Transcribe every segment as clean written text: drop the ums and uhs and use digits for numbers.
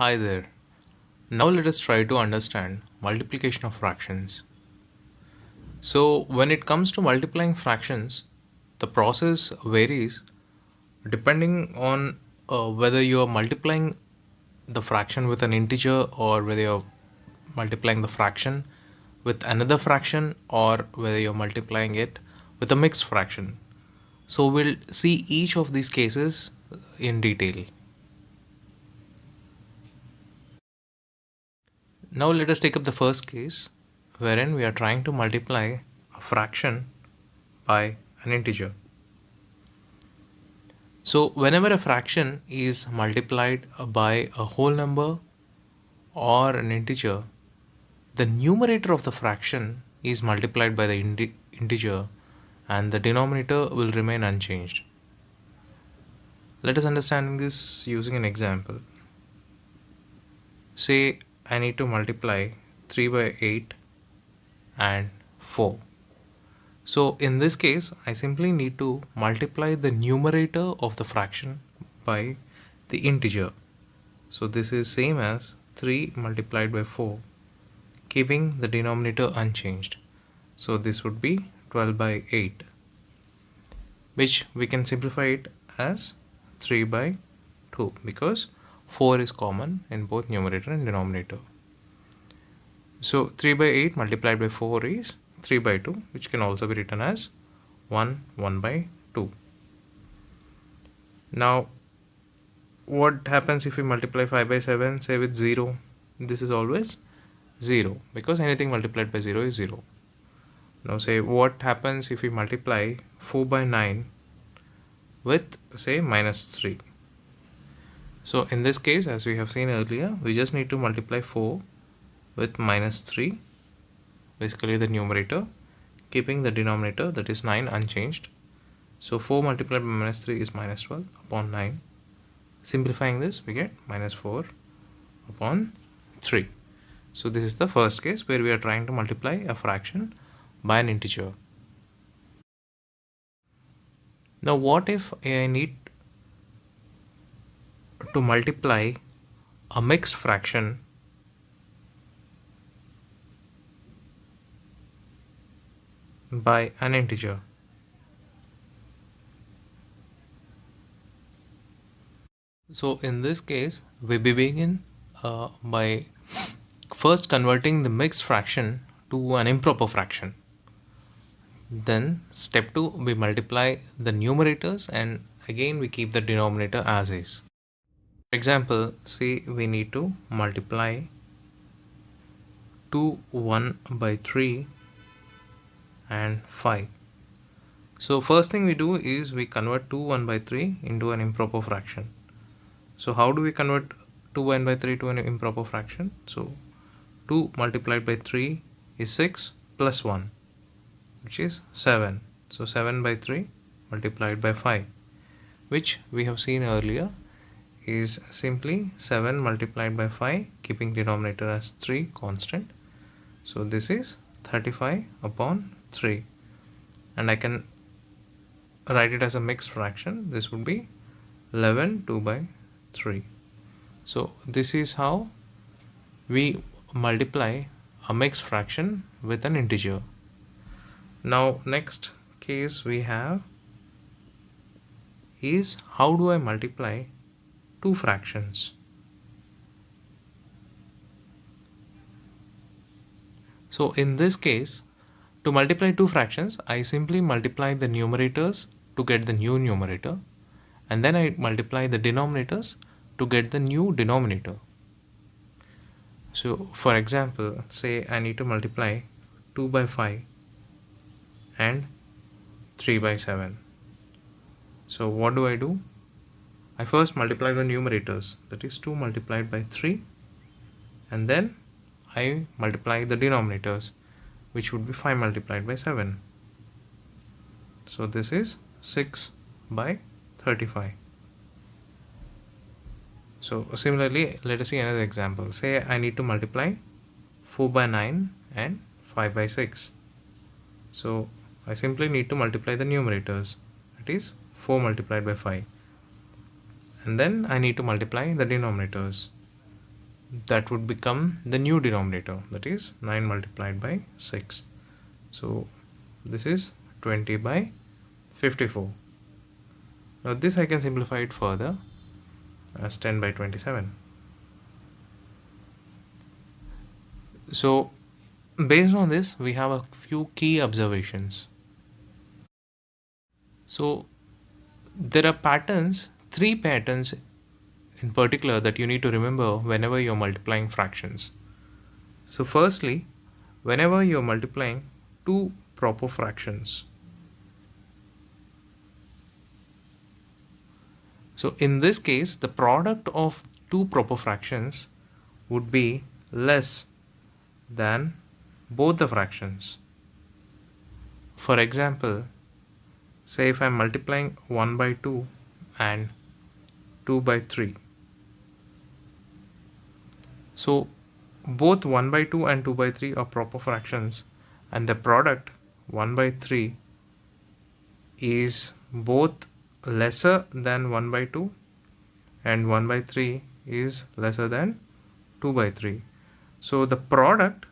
Hi there. Now let us try to understand multiplication of fractions. So when it comes to multiplying fractions, the process varies depending on whether you are multiplying the fraction with an integer or whether you're multiplying the fraction with another fraction or whether you're multiplying it with a mixed fraction. So we'll see each of these cases in detail. Now let us take up the first case wherein we are trying to multiply a fraction by an integer. So whenever a fraction is multiplied by a whole number or an integer, the numerator of the fraction is multiplied by the integer and the denominator will remain unchanged. Let us understand this using an example. Say I need to multiply 3 by 8 and 4. So in this case, I simply need to multiply the numerator of the fraction by the integer. So this is same as 3 multiplied by 4, keeping the denominator unchanged. So this would be 12 by 8, which we can simplify it as 3 by 2 because 4 is common in both numerator and denominator. So 3 by 8 multiplied by 4 is 3 by 2, which can also be written as 1 by 2. Now what happens if we multiply 5 by 7 say with 0? This is always 0 because anything multiplied by 0 is 0. Now say what happens if we multiply 4 by 9 with say minus 3? So in this case, as we have seen earlier, we just need to multiply 4 with minus 3, basically the numerator, keeping the denominator, that is 9, unchanged. So 4 multiplied by minus 3 is minus 12 upon 9. Simplifying this, we get minus 4 upon 3. So this is the first case where we are trying to multiply a fraction by an integer. Now what if I need to multiply a mixed fraction by an integer? So in this case, we begin by first converting the mixed fraction to an improper fraction. Then step 2, we multiply the numerators and again we keep the denominator as is. For example, say we need to multiply 2 1 by 3 and 5. So first thing we do is we convert 2 1 by 3 into an improper fraction. So how do we convert 2 1 by 3 to an improper fraction? So 2 multiplied by 3 is 6 plus 1, which is 7. So 7 by 3 multiplied by 5, which we have seen earlier is simply 7 multiplied by 5, keeping denominator as 3 constant. So this is 35 upon 3, and I can write it as a mixed fraction. This would be 11 2 by 3. So this is how we multiply a mixed fraction with an integer. Now next case we have is how do I multiply two fractions? So in this case, to multiply two fractions, I simply multiply the numerators to get the new numerator, and then I multiply the denominators to get the new denominator. So for example, say I need to multiply 2 by 5 and 3 by 7. So what do? I first multiply the numerators, that is 2 multiplied by 3, and then I multiply the denominators, which would be 5 multiplied by 7. So this is 6 by 35. So similarly, let us see another example. Say I need to multiply 4 by 9 and 5 by 6. So I simply need to multiply the numerators, that is 4 multiplied by 5, and then I need to multiply the denominators. that would become the new denominator, that is 9 multiplied by 6. So this is 20 by 54. Now this I can simplify it further as 10 by 27. So based on this, we have a few key observations. So there are patterns, 3 patterns in particular, that you need to remember whenever you're multiplying fractions. So firstly, whenever you're multiplying two proper fractions, so in this case the product of two proper fractions would be less than both the fractions. For example, say if I'm multiplying 1 by 2 and 2 by 3. So both 1 by 2 and 2 by 3 are proper fractions, and the product 1 by 3 is both lesser than 1 by 2 and 1 by 3 is lesser than 2 by 3. So the product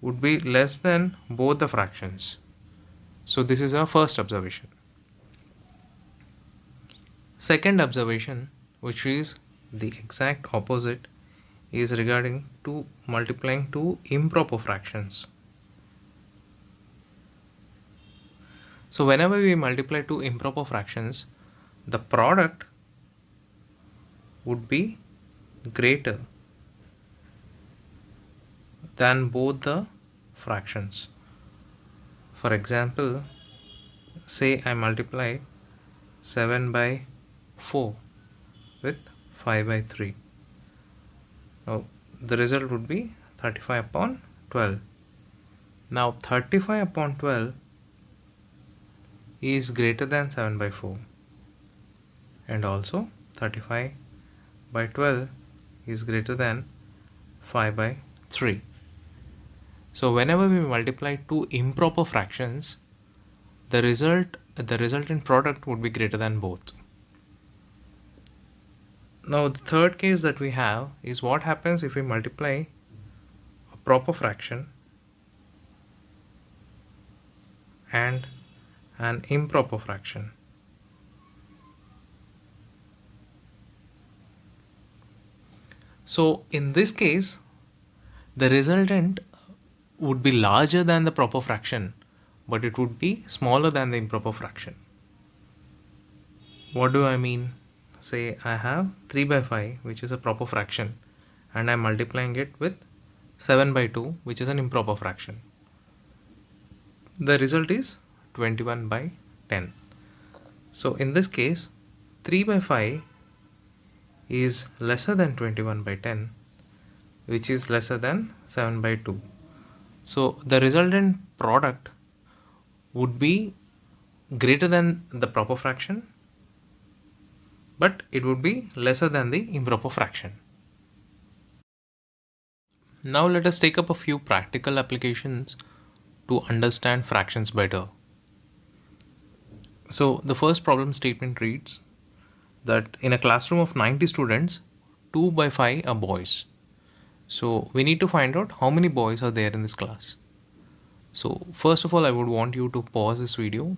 would be less than both the fractions. So this is our first observation. Second observation, which is the exact opposite, is regarding to multiplying two improper fractions. So whenever we multiply two improper fractions, the product would be greater than both the fractions. For example, say I multiply 7 by 4 with 5 by 3. Now the result would be 35 upon 12. Now 35 upon 12 is greater than 7 by 4, and also 35 by 12 is greater than 5 by 3. So whenever we multiply two improper fractions, the resultant product would be greater than both. Now the third case that we have is what happens if we multiply a proper fraction and an improper fraction. So in this case, the resultant would be larger than the proper fraction, but it would be smaller than the improper fraction. What do I mean? Say I have 3 by 5, which is a proper fraction, and I'm multiplying it with 7 by 2, which is an improper fraction. The result is 21 by 10. So in this case, 3 by 5 is lesser than 21 by 10, which is lesser than 7 by 2. So the resultant product would be greater than the proper fraction, but it would be lesser than the improper fraction. Now let us take up a few practical applications to understand fractions better. So the first problem statement reads that in a classroom of 90 students, 2 by 5 are boys. So we need to find out how many boys are there in this class. So first of all, I would want you to pause this video,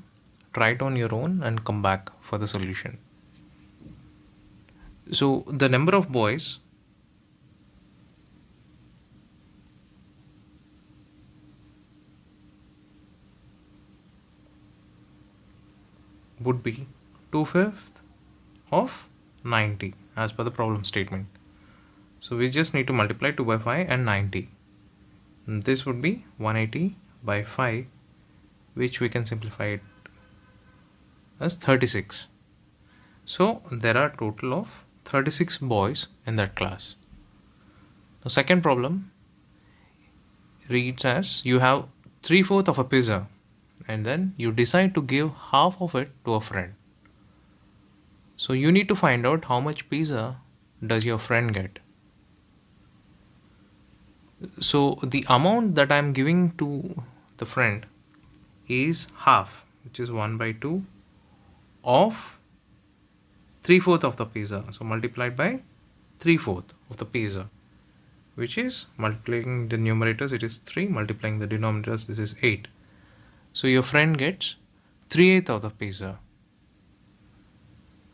try it on your own and come back for the solution. So the number of boys would be 2/5 of 90 as per the problem statement. So we just need to multiply 2 by 5 and 90. And this would be 180 by 5, which we can simplify it as 36. So there are a total of 36 boys in that class. The second problem reads as you have 3/4 of a pizza and then you decide to give half of it to a friend. So you need to find out how much pizza does your friend get. So the amount that I'm giving to the friend is half, which is 1 by 2 of 3/4 of the pizza. So multiplied by 3/4 of the pizza. which is multiplying the numerators, it is 3, multiplying the denominators, this is 8. So your friend gets 3/8 of the pizza.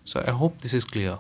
So I hope this is clear.